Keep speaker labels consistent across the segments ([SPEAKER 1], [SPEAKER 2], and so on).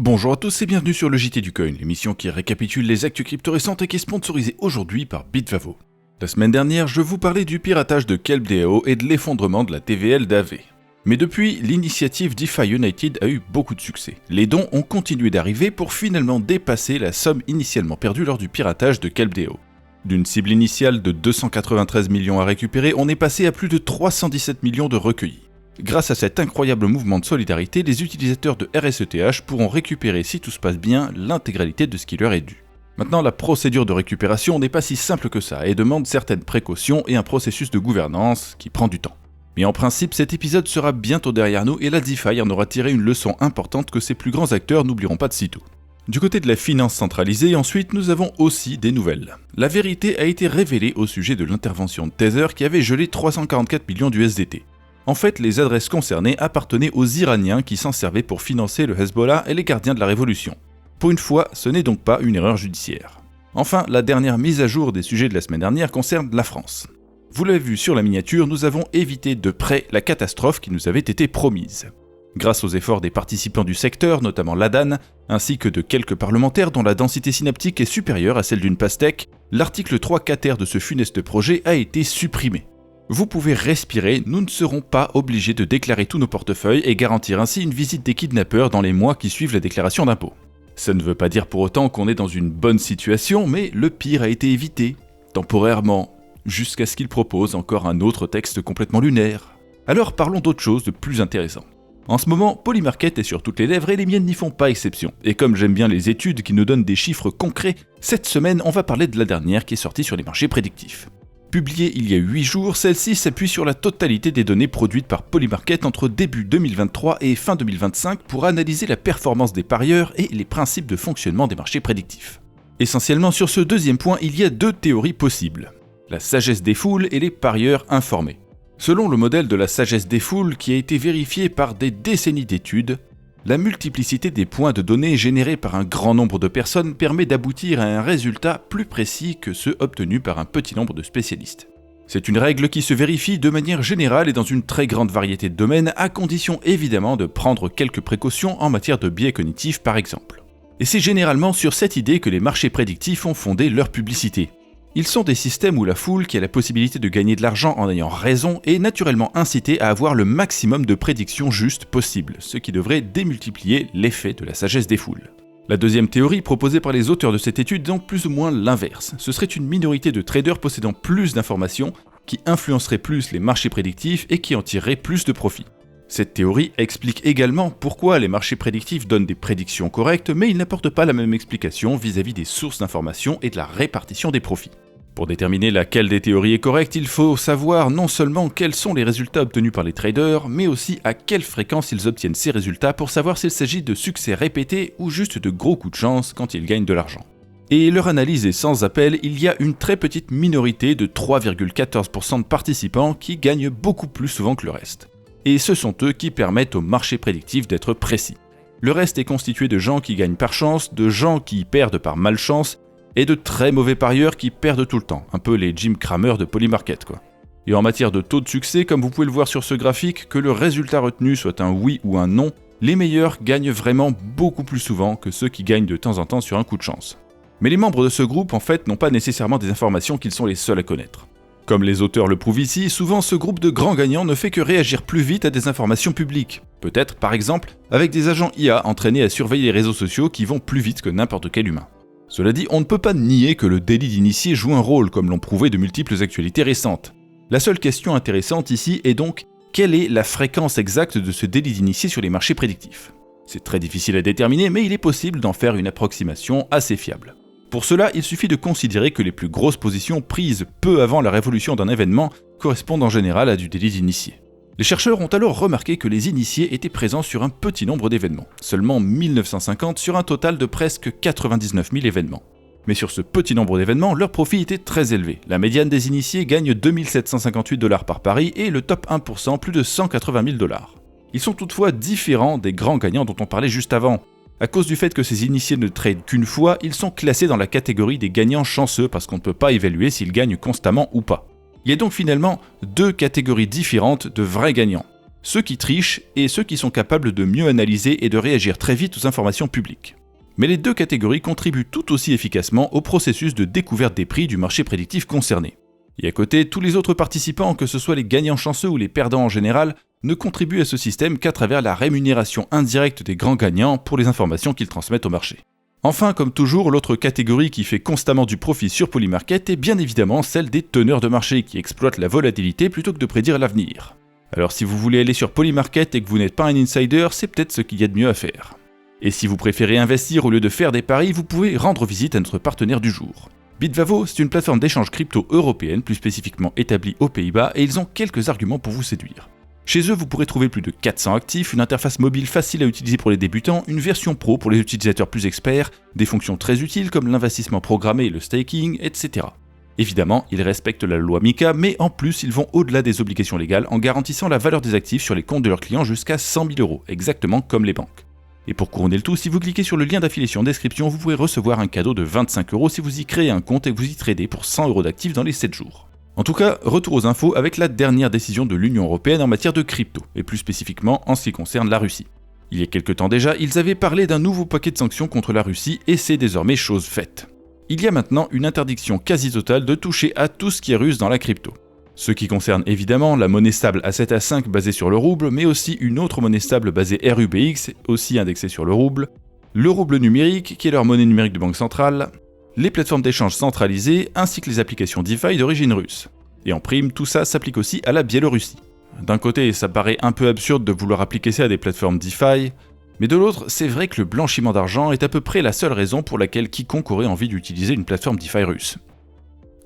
[SPEAKER 1] Bonjour à tous et bienvenue sur le JT du Coin, l'émission qui récapitule les actus crypto récentes et qui est sponsorisée aujourd'hui par Bitvavo. La semaine dernière, je vous parlais du piratage de KelpDAO et de l'effondrement de la TVL d'AV. Mais depuis, l'initiative DeFi United a eu beaucoup de succès. Les dons ont continué d'arriver pour finalement dépasser la somme initialement perdue lors du piratage de KelpDAO. D'une cible initiale de 293 millions à récupérer, on est passé à plus de 317 millions de recueillis. Grâce à cet incroyable mouvement de solidarité, les utilisateurs de RSETH pourront récupérer, si tout se passe bien, l'intégralité de ce qui leur est dû. Maintenant, la procédure de récupération n'est pas si simple que ça et demande certaines précautions et un processus de gouvernance qui prend du temps. Mais en principe, cet épisode sera bientôt derrière nous et la DeFi en aura tiré une leçon importante que ses plus grands acteurs n'oublieront pas de sitôt. Du côté de la finance centralisée, ensuite, nous avons aussi des nouvelles. La vérité a été révélée au sujet de l'intervention de Tether qui avait gelé 344 millions d'USDT. En fait, les adresses concernées appartenaient aux Iraniens qui s'en servaient pour financer le Hezbollah et les gardiens de la révolution. Pour une fois, ce n'est donc pas une erreur judiciaire. Enfin, la dernière mise à jour des sujets de la semaine dernière concerne la France. Vous l'avez vu sur la miniature, nous avons évité de près la catastrophe qui nous avait été promise. Grâce aux efforts des participants du secteur, notamment l'ADAN, ainsi que de quelques parlementaires dont la densité synaptique est supérieure à celle d'une pastèque, l'article 3 quater de ce funeste projet a été supprimé. Vous pouvez respirer, nous ne serons pas obligés de déclarer tous nos portefeuilles et garantir ainsi une visite des kidnappeurs dans les mois qui suivent la déclaration d'impôt. Ça ne veut pas dire pour autant qu'on est dans une bonne situation, mais le pire a été évité, temporairement, jusqu'à ce qu'ils proposent encore un autre texte complètement lunaire. Alors parlons d'autre chose de plus intéressant. En ce moment, Polymarket est sur toutes les lèvres et les miennes n'y font pas exception. Et comme j'aime bien les études qui nous donnent des chiffres concrets, cette semaine on va parler de la dernière qui est sortie sur les marchés prédictifs. Publiée il y a 8 jours, celle-ci s'appuie sur la totalité des données produites par Polymarket entre début 2023 et fin 2025 pour analyser la performance des parieurs et les principes de fonctionnement des marchés prédictifs. Essentiellement sur ce deuxième point, il y a deux théories possibles. La sagesse des foules et les parieurs informés. Selon le modèle de la sagesse des foules qui a été vérifié par des décennies d'études, la multiplicité des points de données générés par un grand nombre de personnes permet d'aboutir à un résultat plus précis que ceux obtenus par un petit nombre de spécialistes. C'est une règle qui se vérifie de manière générale et dans une très grande variété de domaines, à condition évidemment de prendre quelques précautions en matière de biais cognitifs par exemple. Et c'est généralement sur cette idée que les marchés prédictifs ont fondé leur publicité. Ils sont des systèmes où la foule, qui a la possibilité de gagner de l'argent en ayant raison, est naturellement incitée à avoir le maximum de prédictions justes possibles, ce qui devrait démultiplier l'effet de la sagesse des foules. La deuxième théorie proposée par les auteurs de cette étude est donc plus ou moins l'inverse. Ce serait une minorité de traders possédant plus d'informations qui influencerait plus les marchés prédictifs et qui en tirerait plus de profit. Cette théorie explique également pourquoi les marchés prédictifs donnent des prédictions correctes, mais ils n'apportent pas la même explication vis-à-vis des sources d'informations et de la répartition des profits. Pour déterminer laquelle des théories est correcte, il faut savoir non seulement quels sont les résultats obtenus par les traders, mais aussi à quelle fréquence ils obtiennent ces résultats pour savoir s'il s'agit de succès répétés ou juste de gros coups de chance quand ils gagnent de l'argent. Et leur analyse est sans appel, il y a une très petite minorité de 3,14% de participants qui gagnent beaucoup plus souvent que le reste. Et ce sont eux qui permettent au marché prédictif d'être précis. Le reste est constitué de gens qui gagnent par chance, de gens qui perdent par malchance, et de très mauvais parieurs qui perdent tout le temps, un peu les Jim Cramer de Polymarket quoi. Et en matière de taux de succès, comme vous pouvez le voir sur ce graphique, que le résultat retenu soit un oui ou un non, les meilleurs gagnent vraiment beaucoup plus souvent que ceux qui gagnent de temps en temps sur un coup de chance. Mais les membres de ce groupe en fait n'ont pas nécessairement des informations qu'ils sont les seuls à connaître. Comme les auteurs le prouvent ici, souvent ce groupe de grands gagnants ne fait que réagir plus vite à des informations publiques. Peut-être, par exemple, avec des agents IA entraînés à surveiller les réseaux sociaux qui vont plus vite que n'importe quel humain. Cela dit, on ne peut pas nier que le délit d'initié joue un rôle, comme l'ont prouvé de multiples actualités récentes. La seule question intéressante ici est donc, quelle est la fréquence exacte de ce délit d'initié sur les marchés prédictifs ? C'est très difficile à déterminer, mais il est possible d'en faire une approximation assez fiable. Pour cela, il suffit de considérer que les plus grosses positions prises peu avant la révolution d'un événement correspondent en général à du délit d'initié. Les chercheurs ont alors remarqué que les initiés étaient présents sur un petit nombre d'événements, seulement 1950 sur un total de presque 99 000 événements. Mais sur ce petit nombre d'événements, leur profit était très élevé. La médiane des initiés gagne 2758 $ par pari et le top 1% plus de 180 000 $. Ils sont toutefois différents des grands gagnants dont on parlait juste avant. À cause du fait que ces initiés ne tradent qu'une fois, ils sont classés dans la catégorie des gagnants chanceux parce qu'on ne peut pas évaluer s'ils gagnent constamment ou pas. Il y a donc finalement deux catégories différentes de vrais gagnants. ceux qui trichent et ceux qui sont capables de mieux analyser et de réagir très vite aux informations publiques. Mais les deux catégories contribuent tout aussi efficacement au processus de découverte des prix du marché prédictif concerné. Et à côté, tous les autres participants, que ce soit les gagnants chanceux ou les perdants en général, ne contribuent à ce système qu'à travers la rémunération indirecte des grands gagnants pour les informations qu'ils transmettent au marché. Enfin, comme toujours, l'autre catégorie qui fait constamment du profit sur Polymarket est bien évidemment celle des teneurs de marché qui exploitent la volatilité plutôt que de prédire l'avenir. Alors si vous voulez aller sur Polymarket et que vous n'êtes pas un insider, c'est peut-être ce qu'il y a de mieux à faire. Et si vous préférez investir au lieu de faire des paris, vous pouvez rendre visite à notre partenaire du jour. Bitvavo, c'est une plateforme d'échange crypto européenne, plus spécifiquement établie aux Pays-Bas, et ils ont quelques arguments pour vous séduire. Chez eux, vous pourrez trouver plus de 400 actifs, une interface mobile facile à utiliser pour les débutants, une version pro pour les utilisateurs plus experts, des fonctions très utiles comme l'investissement programmé et le staking, etc. Évidemment, ils respectent la loi MiCA, mais en plus, ils vont au-delà des obligations légales en garantissant la valeur des actifs sur les comptes de leurs clients jusqu'à 100 000 €, exactement comme les banques. Et pour couronner le tout, si vous cliquez sur le lien d'affiliation en description, vous pourrez recevoir un cadeau de 25 € si vous y créez un compte et que vous y tradez pour 100 € d'actifs dans les 7 jours. En tout cas, retour aux infos avec la dernière décision de l'Union Européenne en matière de crypto, et plus spécifiquement en ce qui concerne la Russie. Il y a quelques temps déjà, ils avaient parlé d'un nouveau paquet de sanctions contre la Russie et c'est désormais chose faite. Il y a maintenant une interdiction quasi totale de toucher à tout ce qui est russe dans la crypto. Ce qui concerne évidemment la monnaie stable A7A5 basée sur le rouble, mais aussi une autre monnaie stable basée RUBX, aussi indexée sur le rouble numérique, qui est leur monnaie numérique de banque centrale, les plateformes d'échange centralisées, ainsi que les applications DeFi d'origine russe. Et en prime, tout ça s'applique aussi à la Biélorussie. D'un côté, ça paraît un peu absurde de vouloir appliquer ça à des plateformes DeFi, mais de l'autre, c'est vrai que le blanchiment d'argent est à peu près la seule raison pour laquelle quiconque aurait envie d'utiliser une plateforme DeFi russe.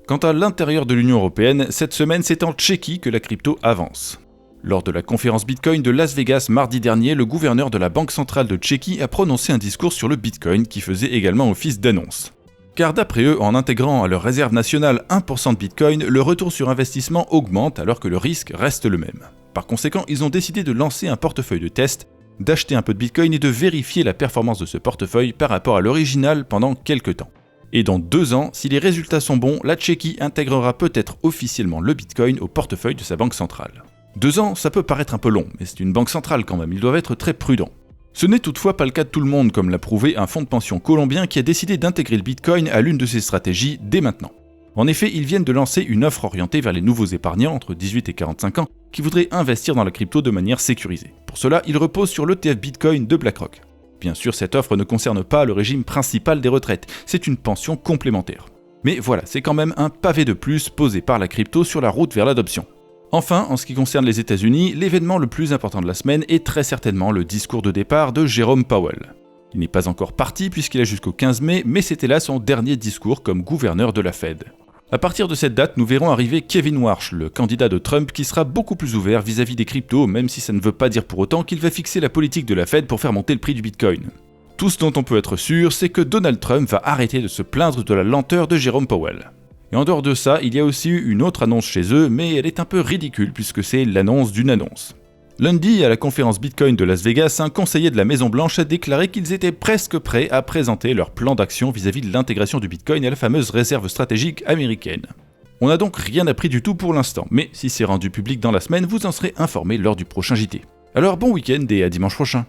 [SPEAKER 1] Quant à l'intérieur de l'Union Européenne, cette semaine c'est en Tchéquie que la crypto avance. Lors de la conférence Bitcoin de Las Vegas mardi dernier, le gouverneur de la Banque centrale de Tchéquie a prononcé un discours sur le Bitcoin qui faisait également office d'annonce. Car d'après eux, en intégrant à leur réserve nationale 1% de Bitcoin, le retour sur investissement augmente alors que le risque reste le même. Par conséquent, ils ont décidé de lancer un portefeuille de test, d'acheter un peu de Bitcoin et de vérifier la performance de ce portefeuille par rapport à l'original pendant quelques temps. Et dans 2 ans, si les résultats sont bons, la Tchéquie intégrera peut-être officiellement le Bitcoin au portefeuille de sa banque centrale. 2 ans, ça peut paraître un peu long, mais c'est une banque centrale quand même, ils doivent être très prudents. Ce n'est toutefois pas le cas de tout le monde, comme l'a prouvé un fonds de pension colombien qui a décidé d'intégrer le Bitcoin à l'une de ses stratégies dès maintenant. En effet, ils viennent de lancer une offre orientée vers les nouveaux épargnants entre 18 et 45 ans qui voudraient investir dans la crypto de manière sécurisée. Pour cela, ils reposent sur l'ETF Bitcoin de BlackRock. Bien sûr, cette offre ne concerne pas le régime principal des retraites, c'est une pension complémentaire. Mais voilà, c'est quand même un pavé de plus posé par la crypto sur la route vers l'adoption. Enfin, en ce qui concerne les États-Unis, l'événement le plus important de la semaine est très certainement le discours de départ de Jerome Powell. Il n'est pas encore parti puisqu'il a jusqu'au 15 mai, mais c'était là son dernier discours comme gouverneur de la Fed. À partir de cette date, nous verrons arriver Kevin Warsh, le candidat de Trump qui sera beaucoup plus ouvert vis-à-vis des cryptos, même si ça ne veut pas dire pour autant qu'il va fixer la politique de la Fed pour faire monter le prix du Bitcoin. Tout ce dont on peut être sûr, c'est que Donald Trump va arrêter de se plaindre de la lenteur de Jerome Powell. Et en dehors de ça, il y a aussi eu une autre annonce chez eux, mais elle est un peu ridicule puisque c'est l'annonce d'une annonce. Lundi, à la conférence Bitcoin de Las Vegas, un conseiller de la Maison-Blanche a déclaré qu'ils étaient presque prêts à présenter leur plan d'action vis-à-vis de l'intégration du Bitcoin à la fameuse réserve stratégique américaine. On n'a donc rien appris du tout pour l'instant, mais si c'est rendu public dans la semaine, vous en serez informé lors du prochain JT. Alors bon week-end et à dimanche prochain.